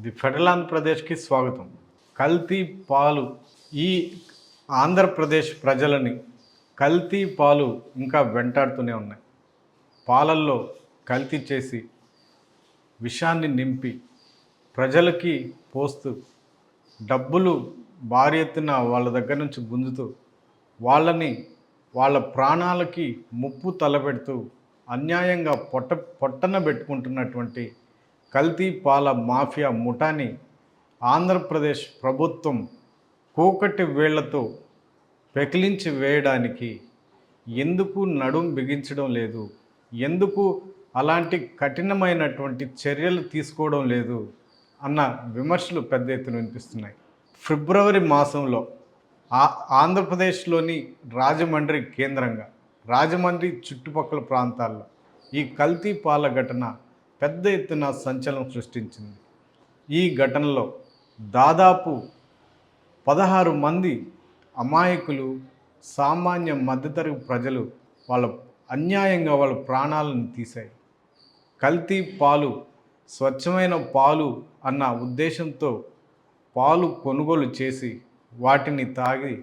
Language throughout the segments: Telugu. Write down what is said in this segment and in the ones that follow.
ది ఫెడరల్ ఆంధ్రప్రదేశ్కి స్వాగతం. కల్తీ పాలు ఈ ఆంధ్రప్రదేశ్ ప్రజలని కల్తీ పాలు ఇంకా వెంటాడుతూనే ఉన్నాయి. పాలల్లో కల్తీ చేసి విషాన్ని నింపి ప్రజలకి పోస్తూ డబ్బులు భారీ ఎత్తున వాళ్ళ దగ్గర నుంచి గుంజుతూ వాళ్ళని వాళ్ళ ప్రాణాలకి ముప్పు తలపెడుతూ అన్యాయంగా పొట్టన పెట్టుకుంటున్నటువంటి కల్తీ పాల మాఫియా ముఠాని ఆంధ్రప్రదేశ్ ప్రభుత్వం కూకటి వేళ్లతో పెకిలించి వేయడానికి ఎందుకు నడుం బిగించడం లేదు, ఎందుకు అలాంటి కఠినమైనటువంటి చర్యలు తీసుకోవడం లేదు అన్న విమర్శలు పెద్ద ఎత్తున వినిపిస్తున్నాయి. ఫిబ్రవరి మాసంలో ఆంధ్రప్రదేశ్లోని రాజమండ్రి కేంద్రంగా రాజమండ్రి చుట్టుపక్కల ప్రాంతాల్లో ఈ కల్తీ పాల ఘటన పెద్ద ఎత్తున సంచలనం సృష్టించింది. ఈ ఘటనలో దాదాపు 16 మంది అమాయకులు, సామాన్య మధ్యతరగతి ప్రజలు అన్యాయంగా వాళ్ళ ప్రాణాలను తీశాయి. కల్తీ పాలు స్వచ్ఛమైన పాలు అన్న ఉద్దేశంతో పాలు కొనుగోలు చేసి వాటిని తాగి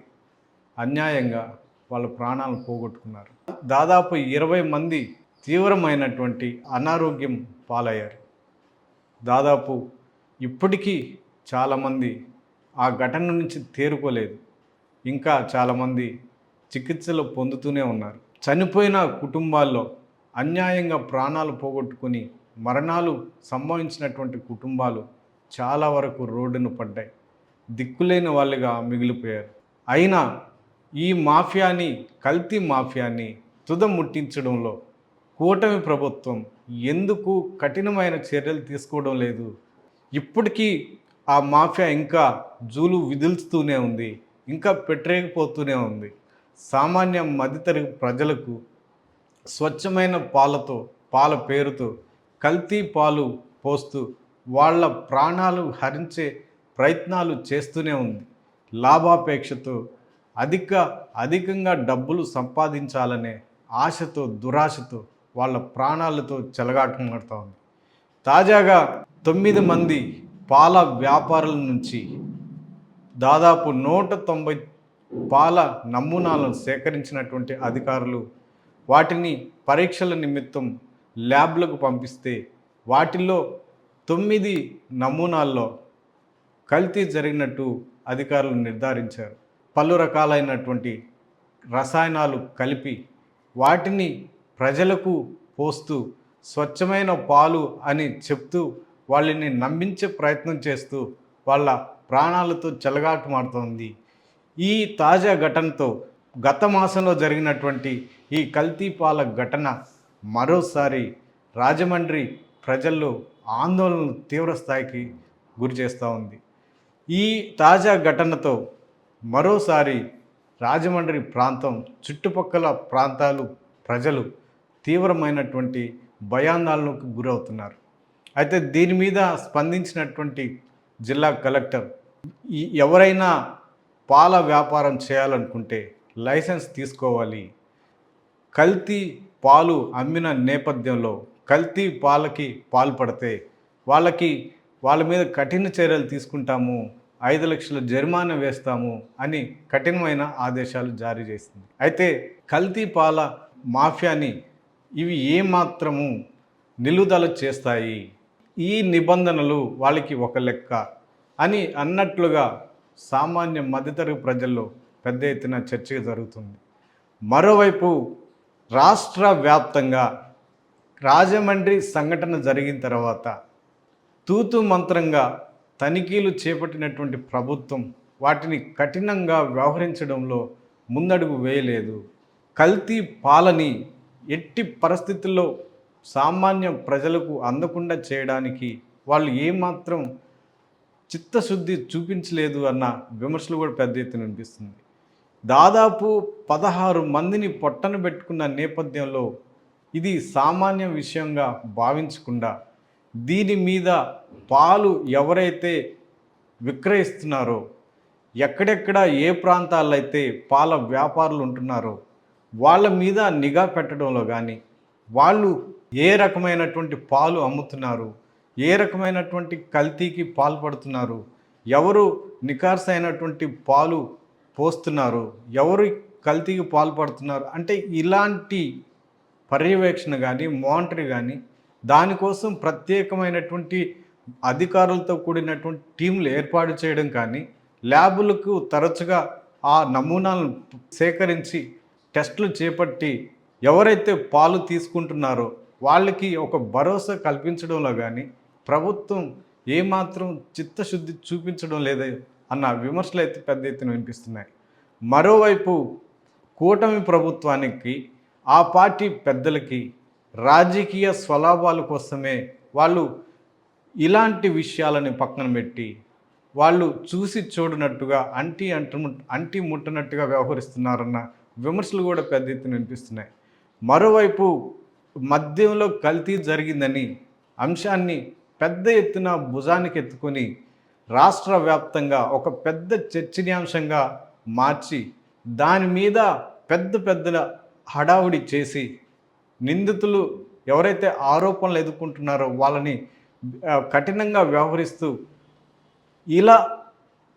అన్యాయంగా వాళ్ళ ప్రాణాలను పోగొట్టుకున్నారు. దాదాపు 20 మంది తీవ్రమైనటువంటి అనారోగ్యం పాలయ్యారు. దాదాపు ఇప్పటికీ చాలామంది ఆ ఘటన నుంచి తేరుకోలేదు. ఇంకా చాలామంది చికిత్సలు పొందుతూనే ఉన్నారు. చనిపోయిన కుటుంబాల్లో అన్యాయంగా ప్రాణాలు పోగొట్టుకుని మరణాలు సంభవించినటువంటి కుటుంబాలు చాలా వరకు రోడ్డును పడ్డాయి. దిక్కులేని వాళ్ళుగా మిగిలిపోయారు. అయినా ఈ మాఫియాని, కల్తీ మాఫియాని తుదముట్టించడంలో కూటమి ప్రభుత్వం ఎందుకు కఠినమైన చర్యలు తీసుకోవడం లేదు? ఇప్పటికీ ఆ మాఫియా ఇంకా జూలు విదులుస్తూనే ఉంది, ఇంకా పెట్టరేగిపోతూనే ఉంది. సామాన్య మధ్యతరగతి ప్రజలకు స్వచ్ఛమైన పాల పేరుతో కల్తీ పాలు పోస్తూ వాళ్ళ ప్రాణాలు హరించే ప్రయత్నాలు చేస్తూనే ఉంది. లాభాపేక్షతో అధికంగా డబ్బులు సంపాదించాలనే ఆశతో, దురాశతో వాళ్ళ ప్రాణాలతో చెలగాటమాడుతూ ఉంది. తాజాగా 9 మంది పాల వ్యాపారుల నుంచి దాదాపు 190 పాల నమూనాలను సేకరించినటువంటి అధికారులు వాటిని పరీక్షల నిమిత్తం ల్యాబ్లకు పంపిస్తే వాటిల్లో 9 నమూనాల్లో కల్తీ జరిగినట్టు అధికారులు నిర్ధారించారు. పలు రకాలైనటువంటి రసాయనాలు కలిపి వాటిని ప్రజలకు పోస్తూ స్వచ్ఛమైన పాలు అని చెప్తూ వాళ్ళని నమ్మించే ప్రయత్నం చేస్తూ వాళ్ళ ప్రాణాలతో చెలగాటమాడుతోంది. ఈ తాజా ఘటనతో గత మాసంలో జరిగినటువంటి ఈ కల్తీ పాల ఘటన మరోసారి రాజమండ్రి ప్రజల్లో ఆందోళన తీవ్రస్థాయికి గురి చేస్తూ ఉంది. ఈ తాజా ఘటనతో మరోసారి రాజమండ్రి ప్రాంతం, చుట్టుపక్కల ప్రాంతాలు ప్రజలు తీవ్రమైనటువంటి భయాందోళనకు గురవుతున్నారు. అయితే దీని మీద స్పందించినటువంటి జిల్లా కలెక్టర్ ఎవరైనా పాల వ్యాపారం చేయాలనుకుంటే లైసెన్స్ తీసుకోవాలి, కల్తీ పాలు అమ్మిన నేపథ్యంలో కల్తీ పాలకి పాల్పడితే వాళ్ళ మీద కఠిన చర్యలు తీసుకుంటాము, 5 లక్షల జరిమానా వేస్తాము అని కఠినమైన ఆదేశాలు జారీ చేసింది. అయితే కల్తీ పాల మాఫియాని ఇవి ఏమాత్రము నిలుదల చేస్తాయి, ఈ నిబంధనలు వాళ్ళకి ఒక లెక్క అని అన్నట్లుగా సామాన్య మధ్యతరగతి ప్రజల్లో పెద్ద ఎత్తున చర్చ జరుగుతుంది. మరోవైపు రాష్ట్ర వ్యాప్తంగా రాజమండ్రి సంఘటన జరిగిన తర్వాత తూతు మంత్రంగా తనిఖీలు చేపట్టినటువంటి ప్రభుత్వం వాటిని కఠినంగా వ్యవహరించడంలో ముందడుగు వేయలేదు. కల్తీ పాలని ఎట్టి పరిస్థితుల్లో సామాన్య ప్రజలకు అందకుండా చేయడానికి వాళ్ళు ఏమాత్రం చిత్తశుద్ధి చూపించలేదు అన్న విమర్శలు కూడా పెద్ద ఎత్తున వినిపిస్తుంది. దాదాపు 16 మందిని పొట్టన పెట్టుకున్న నేపథ్యంలో ఇది సామాన్య విషయంగా భావించకుండా దీని మీద పాలు ఎవరైతే విక్రయిస్తున్నారో, ఎక్కడెక్కడ ఏ ప్రాంతాల్లో అయితే పాల వ్యాపారులు ఉంటున్నారో వాళ్ళ మీద నిఘా పెట్టడంలో కానీ, వాళ్ళు ఏ రకమైనటువంటి పాలు అమ్ముతున్నారు, ఏ రకమైనటువంటి కల్తీకి పాల్పడుతున్నారు, ఎవరు నికార్సైనటువంటి పాలు పోస్తున్నారు, ఎవరు కల్తీకి పాల్పడుతున్నారు అంటే ఇలాంటి పర్యవేక్షణ కానీ మానిటరీ కానీ దానికోసం ప్రత్యేకమైనటువంటి అధికారులతో కూడినటువంటి టీంలు ఏర్పాటు చేయడం కానీ ల్యాబులకు తరచుగా ఆ నమూనాలను సేకరించి టెస్టులు చేపట్టి ఎవరైతే పాలు తీసుకుంటున్నారో వాళ్ళకి ఒక భరోసా కల్పించడంలో కానీ ప్రభుత్వం ఏమాత్రం చిత్తశుద్ధి చూపించడం లేదా అన్న విమర్శలు అయితే పెద్ద ఎత్తున వినిపిస్తున్నాయి. మరోవైపు కూటమి ప్రభుత్వానికి ఆ పార్టీ పెద్దలకి రాజకీయ స్వలాభాల కోసమే వాళ్ళు ఇలాంటి విషయాలని పక్కన పెట్టి వాళ్ళు చూసి చూడనట్టుగా అంటి ముట్టనట్టుగా వ్యవహరిస్తున్నారన్న విమర్శలు కూడా పెద్ద ఎత్తున వినిపిస్తున్నాయి. మరోవైపు మద్యంలో కల్తీ జరిగిందని అంశాన్ని పెద్ద ఎత్తున భుజానికి ఎత్తుకొని రాష్ట్ర వ్యాప్తంగా ఒక పెద్ద చర్చనీయాంశంగా మార్చి దాని మీద పెద్దల హడావుడి చేసి నిందితులు ఎవరైతే ఆరోపణలు ఎదుర్కొంటున్నారో వాళ్ళని కఠినంగా వ్యవహరిస్తూ ఇలా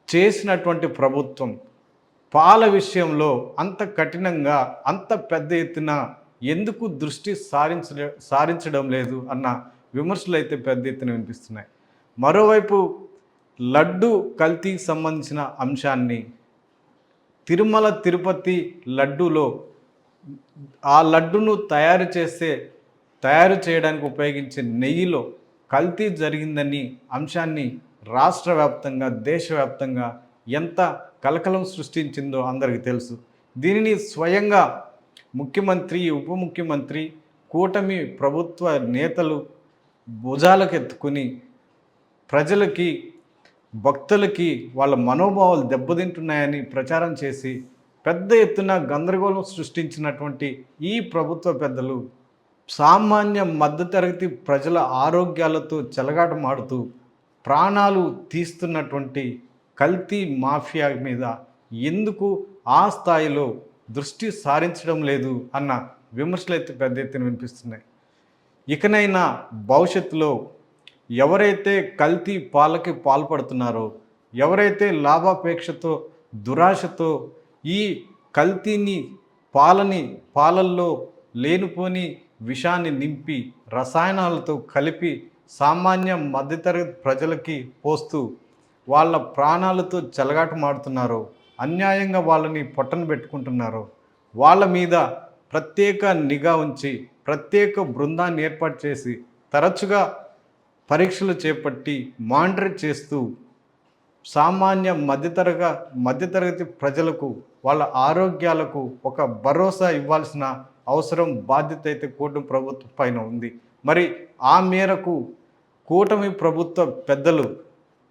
చేసినటువంటి ప్రభుత్వం పాల విషయంలో అంత కఠినంగా అంత పెద్ద ఎత్తున ఎందుకు దృష్టి సారించడం లేదు అన్న విమర్శలు అయితే పెద్ద ఎత్తున వినిపిస్తున్నాయి. మరోవైపు లడ్డు కల్తీకి సంబంధించిన అంశాన్ని తిరుమల తిరుపతి లడ్డూలో ఆ లడ్డును తయారు చేయడానికి ఉపయోగించే నెయ్యిలో కల్తీ జరిగిందని అంశాన్ని రాష్ట్ర వ్యాప్తంగా దేశవ్యాప్తంగా ఎంత కలకలం సృష్టించిందో అందరికీ తెలుసు. దీనిని స్వయంగా ముఖ్యమంత్రి, ఉప ముఖ్యమంత్రి, కూటమి ప్రభుత్వ నేతలు భుజాలకు ఎత్తుకుని ప్రజలకి, భక్తులకి వాళ్ళ మనోభావాలు దెబ్బతింటున్నాయని ప్రచారం చేసి పెద్ద ఎత్తున గందరగోళం సృష్టించినటువంటి ఈ ప్రభుత్వ పెద్దలు సామాన్య మధ్యతరగతి ప్రజల ఆరోగ్యాలతో చెలగాటమాడుతూ ప్రాణాలు తీస్తున్నటువంటి కల్తీ మాఫియా మీద ఎందుకు ఆ స్థాయిలో దృష్టి సారించడం లేదు అన్న విమర్శలు అయితే పెద్ద ఎత్తున వినిపిస్తున్నాయి. ఇకనైనా భవిష్యత్తులో ఎవరైతే కల్తీ పాలకి పాల్పడుతున్నారో, ఎవరైతే లాభాపేక్షతో దురాశతో ఈ కల్తీని పాలల్లో లేనిపోని విషాన్ని నింపి రసాయనాలతో కలిపి సామాన్య మధ్యతరగతి ప్రజలకి పోస్తూ వాళ్ళ ప్రాణాలతో చెలగాటమాడుతున్నారో, అన్యాయంగా వాళ్ళని పొట్టన పెట్టుకుంటున్నారో వాళ్ళ మీద ప్రత్యేక నిఘా ఉంచి ప్రత్యేక బృందాన్ని ఏర్పాటు చేసి తరచుగా పరీక్షలు చేపట్టి మానిటర్ చేస్తూ సామాన్య మధ్యతరగతి ప్రజలకు వాళ్ళ ఆరోగ్యాలకు ఒక భరోసా ఇవ్వాల్సిన అవసరం, బాధ్యత అయితే కూటమి ప్రభుత్వం పైన ఉంది. మరి ఆ మేరకు కూటమి ప్రభుత్వ పెద్దలు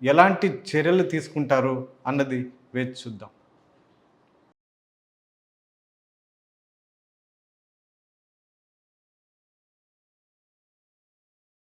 ఎలాంటి చర్యలు తీసుకుంటారు అన్నది వేచి చూద్దాం.